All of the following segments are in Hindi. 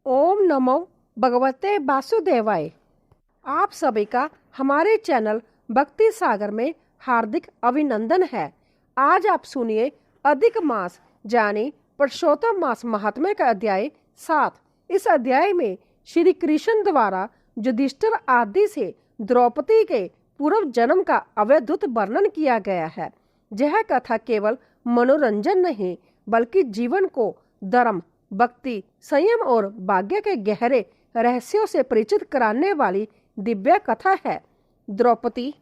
ओम नमो भगवते वासुदेवाय। आप सभी का हमारे चैनल भक्ति सागर में हार्दिक अभिनंदन है। आज आप सुनिए अधिक मास यानी पुरुषोत्तम मास महात्म्य का अध्याय 7। इस अध्याय में श्री कृष्ण द्वारा युधिष्ठिर आदि से द्रौपदी के पूर्व जन्म का अवधूत वर्णन किया गया है। यह कथा केवल मनोरंजन नहीं बल्कि जीवन को धर्म, भक्ति, संयम और भाग्य के गहरे रहस्यों से परिचित कराने वाली दिव्य कथा है। द्रौपदी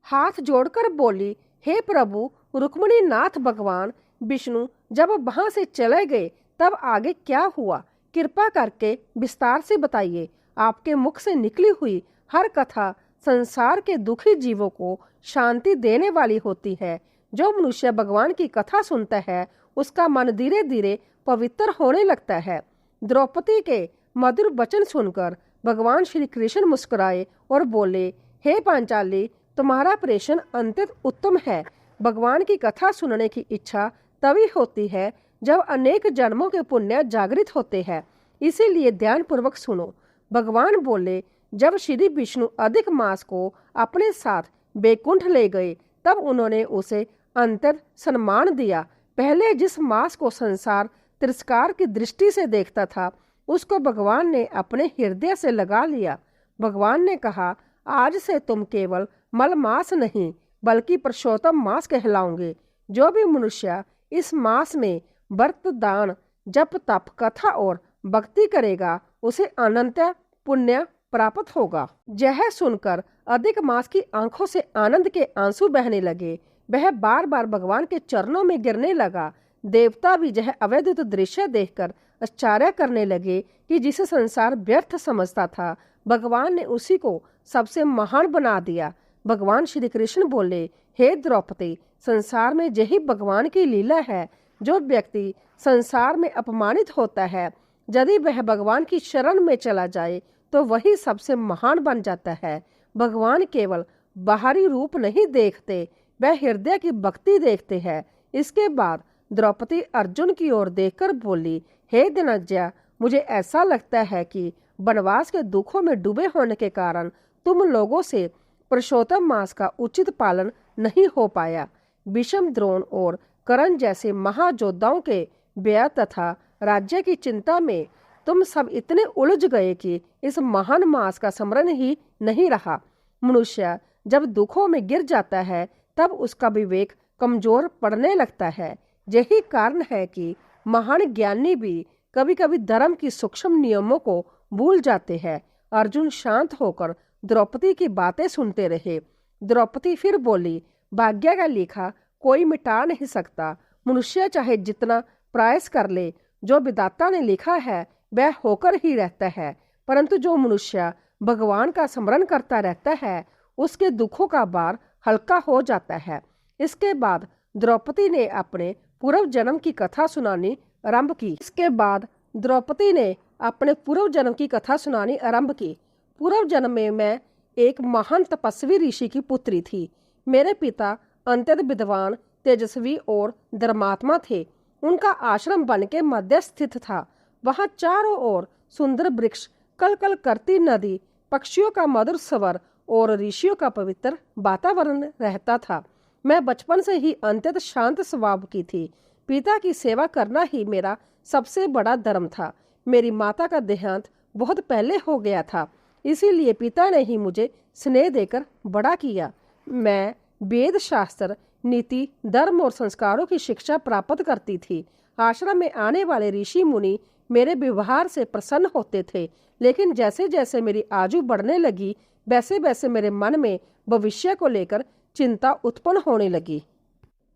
हाथ जोड़कर बोली, हे प्रभु रुक्मिणी नाथ भगवान विष्णु जब वहां से चले गए तब आगे क्या हुआ? कृपा करके विस्तार से बताइए। आपके मुख से निकली हुई हर कथा संसार के दुखी जीवों को शांति देने वाली होती है। जो मनुष्य भगवान की कथा सुनता है उसका मन धीरे धीरे पवित्र होने लगता है। द्रौपदी के मधुर वचन सुनकर भगवान श्री कृष्ण मुस्कुराए और बोले, हे पांचाली तुम्हारा प्रेषण अत्यंत उत्तम है। भगवान की कथा सुनने की इच्छा तभी होती है जब अनेक जन्मों के पुण्य जागृत होते हैं, इसीलिए ध्यान पूर्वक सुनो। भगवान बोले, जब श्री विष्णु अधिक मास को अपने साथ बैकुंठ ले गए तब उन्होंने उसे अंतर सम्मान दिया। पहले जिस मास को संसार तिरस्कार की दृष्टि से देखता था उसको भगवान ने अपने हृदय से लगा लिया। भगवान ने कहा, आज से तुम केवल मल मास नहीं बल्कि पुरुषोत्तम मास कहलाओगे। जो भी मनुष्य इस मास में व्रत, दान, जप, तप, कथा और भक्ति करेगा उसे अनंत पुण्य प्राप्त होगा। यह सुनकर अधिक मास की आंखों से आनंद के आंसू बहने लगे। वह बार बार भगवान के चरणों में गिरने लगा। देवता भी यह अवैधुत दृश्य देखकर आश्चर्य करने लगे कि जिसे संसार व्यर्थ समझता था भगवान ने उसी को सबसे महान बना दिया। भगवान श्री कृष्ण बोले, हे द्रौपदी संसार में यही भगवान की लीला है। जो व्यक्ति संसार में अपमानित होता है यदि वह भगवान की शरण में चला जाए तो वही सबसे महान बन जाता है। भगवान केवल बाहरी रूप नहीं देखते, वह हृदय की भक्ति देखते हैं। इसके बाद द्रौपदी अर्जुन की ओर देखकर बोली, हे धनंजय मुझे ऐसा लगता है कि वनवास के दुखों में डूबे होने के कारण तुम लोगों से पुरुषोत्तम मास का उचित पालन नहीं हो पाया। भीष्म, द्रोण और कर्ण जैसे महायोद्धाओं के व्यय तथा राज्य की चिंता में तुम सब इतने उलझ गए कि इस महान मास का स्मरण ही नहीं रहा। मनुष्य जब दुखों में गिर जाता है तब उसका विवेक कमजोर पड़ने लगता है। यही कारण है कि महान ज्ञानी भी कभी कभी धर्म की सूक्ष्म नियमों को भूल जाते हैं। अर्जुन शांत होकर द्रौपदी की बातें सुनते रहे। द्रौपदी फिर बोली, भाग्य का लिखा कोई मिटा नहीं सकता। मनुष्य चाहे जितना प्रयास कर ले, जो विधाता ने लिखा है वह होकर ही रहता है। परंतु जो मनुष्य भगवान का स्मरण करता रहता है उसके दुखों का भार हल्का हो जाता है। इसके बाद द्रौपदी ने अपने पूर्व जन्म की कथा सुनानी आरंभ की। पूर्व जन्म में मैं एक महान तपस्वी ऋषि की पुत्री थी। मेरे पिता अत्यंत विद्वान, तेजस्वी और धर्मात्मा थे। उनका आश्रम वन के मध्य स्थित था। वहां चारों ओर सुंदर वृक्ष, कल कल करती नदी, पक्षियों का मधुर स्वर और ऋषियों का पवित्र वातावरण रहता था। मैं बचपन से ही अत्यंत शांत स्वभाव की थी। पिता की सेवा करना ही मेरा सबसे बड़ा धर्म था। मेरी माता का देहांत बहुत पहले हो गया था, इसीलिए पिता ने ही मुझे स्नेह देकर बड़ा किया। मैं वेद, शास्त्र, नीति, धर्म और संस्कारों की शिक्षा प्राप्त करती थी। आश्रम में आने वाले ऋषि मुनि मेरे व्यवहार से प्रसन्न होते थे, लेकिन जैसे जैसे मेरी आयु बढ़ने लगी वैसे वैसे मेरे मन में भविष्य को लेकर चिंता उत्पन्न होने लगी।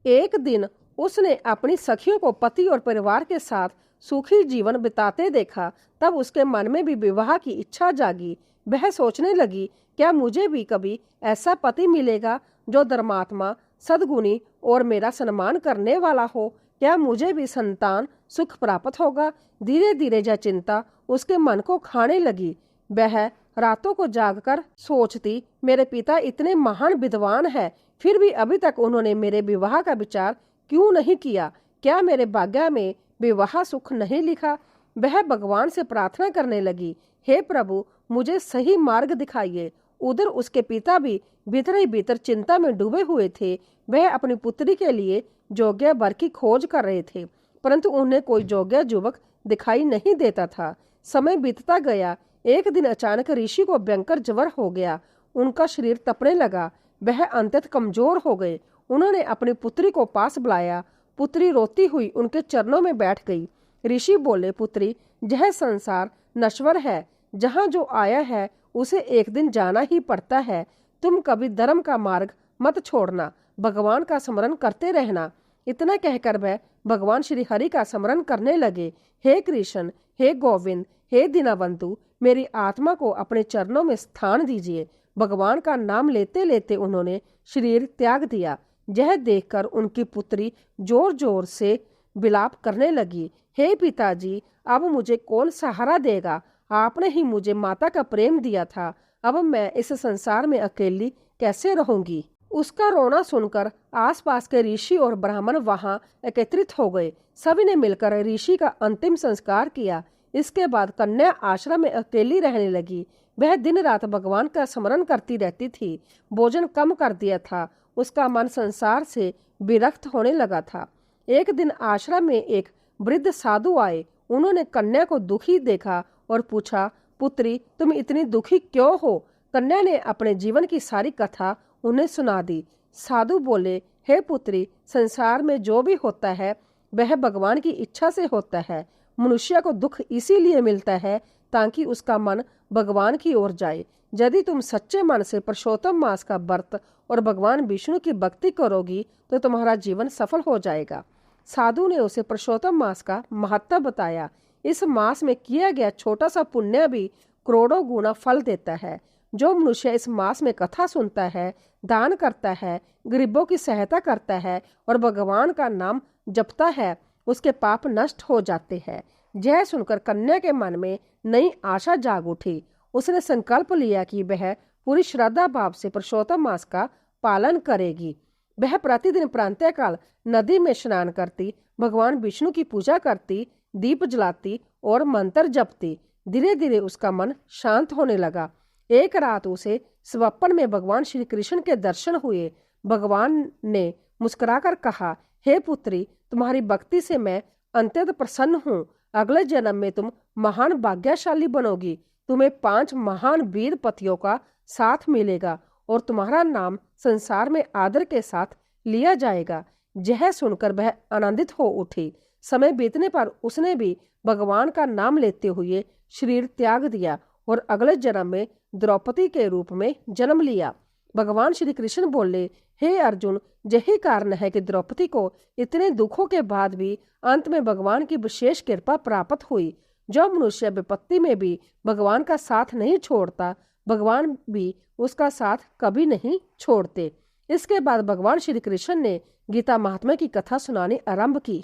एक दिन उसने अपनी सखियों को पति और परिवार के साथ सुखी जीवन बिताते देखा। तब उसके मन में भी विवाह की इच्छा जागी। वह सोचने लगी, क्या मुझे भी कभी ऐसा पति मिलेगा जो धर्मात्मा, सद्गुणी और मेरा सम्मान करने वाला हो? क्या मुझे भी संतान सुख प्राप्त होगा? धीरे धीरे यह चिंता उसके मन को खाने लगी। वह रातों को जागकर सोचती, मेरे पिता इतने महान विद्वान हैं, फिर भी अभी तक उन्होंने मेरे विवाह का विचार क्यों नहीं किया? क्या मेरे भाग्य में विवाह सुख नहीं लिखा? वह भगवान से प्रार्थना करने लगी, हे प्रभु, मुझे सही मार्ग दिखाइए। उधर उसके पिता भी भीतर ही भीतर चिंता में डूबे हुए थे। वह अपनी पुत्री के लिए योग्य वर की खोज कर रहे थे, परंतु उन्हें कोई योग्य युवक दिखाई नहीं देता था। समय बीतता गया। एक दिन अचानक ऋषि को भयंकर ज्वर हो गया। उनका शरीर तपने लगा। वह अंततः कमजोर हो गए। उन्होंने अपनी पुत्री को पास बुलाया। पुत्री रोती हुई उनके चरणों में बैठ गई। ऋषि बोले, पुत्री, यह संसार नश्वर है। जहाँ जो आया है उसे एक दिन जाना ही पड़ता है। तुम कभी धर्म का मार्ग मत छोड़ना, भगवान का स्मरण करते रहना। इतना कहकर वह भगवान श्री हरि का स्मरण करने लगे। हे कृष्ण, हे गोविंद, हे दीनबंधु, मेरी आत्मा को अपने चरणों में स्थान दीजिए। भगवान का नाम लेते लेते उन्होंने शरीर त्याग दिया। यह देखकर उनकी पुत्री जोर जोर से विलाप करने लगी, हे पिताजी, अब मुझे कौन सहारा देगा? आपने ही मुझे माता का प्रेम दिया था। अब मैं इस संसार में अकेली कैसे रहूंगी? उसका रोना सुनकर आसपास के ऋषि और ब्राह्मण वहां एकत्रित हो गए। सभी ने मिलकर ऋषि का अंतिम संस्कार किया। इसके बाद कन्या आश्रम में अकेली रहने लगी। वह दिन रात भगवान का स्मरण करती रहती थी। भोजन कम कर दिया था। उसका मन संसार से विरक्त होने लगा था। एक दिन आश्रम में एक वृद्ध साधु आए। उन्होंने कन्या को दुखी देखा और पूछा, पुत्री, तुम इतनी दुखी क्यों हो? कन्या ने अपने जीवन की सारी कथा उन्हें सुना दी। साधु बोले, हे पुत्री, संसार में जो भी होता है वह भगवान की इच्छा से होता है। मनुष्य को दुख इसीलिए मिलता है ताकि उसका मन भगवान की ओर जाए। यदि तुम सच्चे मन से पुरुषोत्तम मास का व्रत और भगवान विष्णु की भक्ति करोगी तो तुम्हारा जीवन सफल हो जाएगा। साधु ने उसे पुरुषोत्तम मास का महत्व बताया। इस मास में किया गया छोटा सा पुण्य भी करोड़ों गुना फल देता है। जो मनुष्य इस मास में कथा सुनता है, दान करता है, गरीबों की सहायता करता है और भगवान का नाम जपता है, उसके पाप नष्ट हो जाते हैं। यह सुनकर कन्या के मन में नई आशा जाग उठी। उसने संकल्प लिया कि वह पूरी श्रद्धा भाव से पुरुषोत्तम मास का पालन करेगी। वह प्रतिदिन प्रातःकाल नदी में स्नान करती, भगवान विष्णु की पूजा करती, दीप जलाती और मंत्र जपती। धीरे धीरे उसका मन शांत होने लगा। एक रात उसे स्वप्न में भगवान श्री कृष्ण के दर्शन हुए। भगवान ने मुस्कुराकर कहा, हे पुत्री, तुम्हारी भक्ति से मैं अत्यंत प्रसन्न हूँ। अगले जन्म में तुम महान भाग्यशाली बनोगी। तुम्हें 5 महान वीर पतियों का साथ मिलेगा और तुम्हारा नाम संसार में आदर के साथ लिया जाएगा। यह सुनकर वह आनंदित हो उठी। समय बीतने पर उसने भी भगवान का नाम लेते हुए शरीर त्याग दिया और अगले जन्म में द्रौपदी के रूप में जन्म लिया। भगवान श्री कृष्ण बोले, हे अर्जुन, यही कारण है कि द्रौपदी को इतने दुखों के बाद भी अंत में भगवान की विशेष कृपा प्राप्त हुई। जो मनुष्य विपत्ति में भी भगवान का साथ नहीं छोड़ता, भगवान भी उसका साथ कभी नहीं छोड़ते। इसके बाद भगवान श्री कृष्ण ने गीता महात्म्य की कथा सुनानी आरंभ की।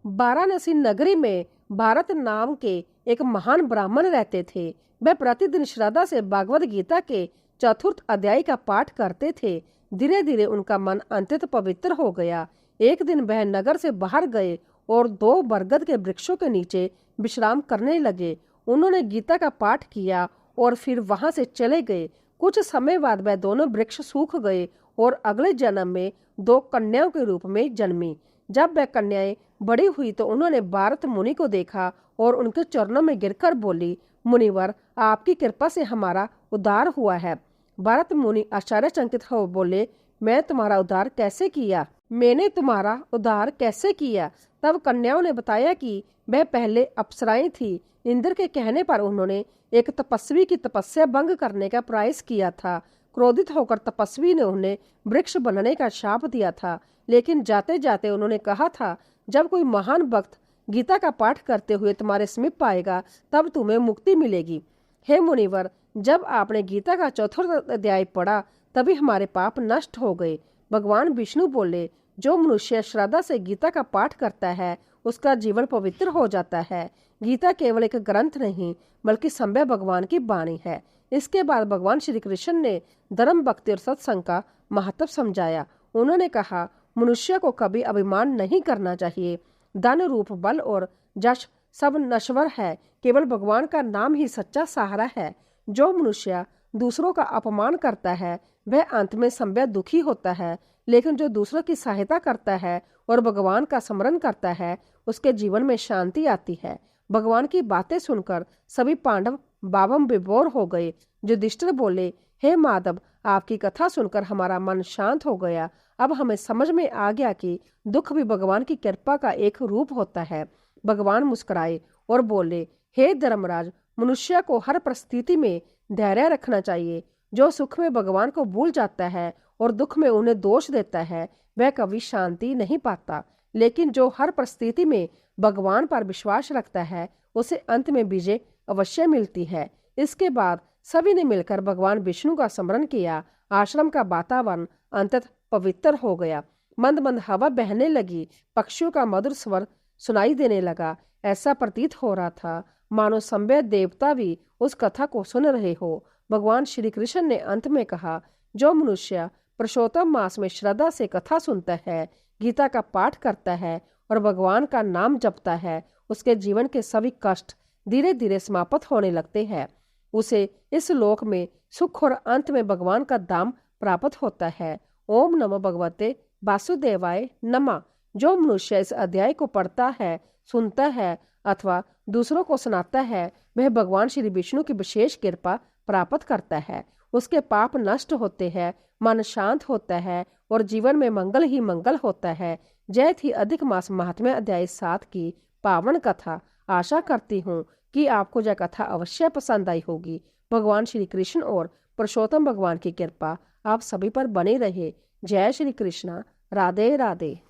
वाराणसी नगरी में भारत नाम के एक महान ब्राह्मण रहते थे। वह प्रतिदिन श्रद्धा से भगवद गीता के 4th अध्याय का पाठ करते थे। धीरे धीरे उनका मन अत्यंत पवित्र हो गया। एक दिन वह नगर से बाहर गए और 2 बरगद के वृक्षों के नीचे विश्राम करने लगे। उन्होंने गीता का पाठ किया और फिर वहां से चले गए। कुछ समय बाद वह दोनों वृक्ष सूख गए और अगले जन्म में 2 कन्याओं के रूप में जन्मी। जब वह कन्याएं बड़ी हुई तो उन्होंने भारत मुनि को देखा और उनके चरणों में गिरकर बोली, मुनिवर, आपकी कृपा से हमारा उद्धार हुआ है। भारत मुनि आश्चर्यचकित हो बोले, मैं तुम्हारा उद्धार कैसे किया? मैंने तुम्हारा उद्धार कैसे किया? तब कन्याओं ने बताया कि वह पहले अप्सराएं थी। इंद्र के कहने पर उन्होंने एक तपस्वी की तपस्या भंग करने का प्रयास किया था। क्रोधित होकर तपस्वी ने उन्हें वृक्ष बनने का शाप दिया था, लेकिन जाते जाते उन्होंने कहा था, जब कोई महान भक्त गीता का पाठ करते हुए तुम्हारे समीप आएगा तब तुम्हें मुक्ति मिलेगी। हे मुनिवर, जब आपने गीता का 4th अध्याय पढ़ा तभी हमारे पाप नष्ट हो गए। भगवान विष्णु बोले, जो मनुष्य श्रद्धा से गीता का पाठ करता है उसका जीवन पवित्र हो जाता है। गीता केवल एक ग्रंथ नहीं बल्कि संभव भगवान की वाणी है। इसके बाद भगवान श्री कृष्ण ने धर्म, भक्ति और सत्संग का महत्व समझाया। उन्होंने कहा, मनुष्य को कभी अभिमान नहीं करना चाहिए। धन, रूप, बल और यश सब नश्वर है, केवल भगवान का नाम ही सच्चा सहारा है। जो मनुष्य दूसरों का अपमान करता है वह अंत में संभव दुखी होता है, लेकिन जो दूसरों की सहायता करता है और भगवान का स्मरण करता है उसके जीवन में शांति आती है। भगवान की बातें सुनकर सभी पांडव बावम विभोर हो गए। युधिष्ठिर बोले, हे माधव, आपकी कथा सुनकर हमारा मन शांत हो गया। अब हमें समझ में आ गया कि दुख भी भगवान की कृपा का एक रूप होता है। भगवान मुस्कुराए और बोले, हे धर्मराज, मनुष्य को हर परिस्थिति में धैर्य रखना चाहिए। जो सुख में भगवान को भूल जाता है और दुख में उन्हें दोष देता है वह कभी शांति नहीं पाता, लेकिन जो हर परिस्थिति में भगवान पर विश्वास रखता है उसे अंत में विजय अवश्य मिलती है। इसके बाद सभी ने मिलकर भगवान विष्णु का स्मरण किया। आश्रम का वातावरण अंततः पवित्र हो गया। मंद मंद हवा बहने लगी, पक्षियों का मधुर स्वर सुनाई देने लगा। ऐसा प्रतीत हो रहा था मानो संभव देवता भी उस कथा को सुन रहे हो। भगवान श्री कृष्ण ने अंत में कहा, जो मनुष्य पुरुषोत्तम मास में श्रद्धा से कथा सुनता है, गीता का पाठ करता है और भगवान का नाम जपता है, उसके जीवन के सभी कष्ट धीरे धीरे समाप्त होने लगते हैं। उसे इस लोक में सुख और अंत में भगवान का धाम प्राप्त होता है। ओम नमो भगवते वासुदेवाय नमः। जो मनुष्य इस अध्याय को पढ़ता है, सुनता है अथवा दूसरों को सुनाता है वह भगवान श्री विष्णु की विशेष कृपा प्राप्त करता है। उसके पाप नष्ट होते हैं, मन शांत होता है और जीवन में मंगल ही मंगल होता है। जय थी अधिक मास महात्म्य अध्याय 7 की पावन कथा। आशा करती हूँ कि आपको यह कथा अवश्य पसंद आई होगी। भगवान श्री कृष्ण और पुरुषोत्तम भगवान की कृपा आप सभी पर बनी रहे। जय श्री कृष्ण। राधे राधे।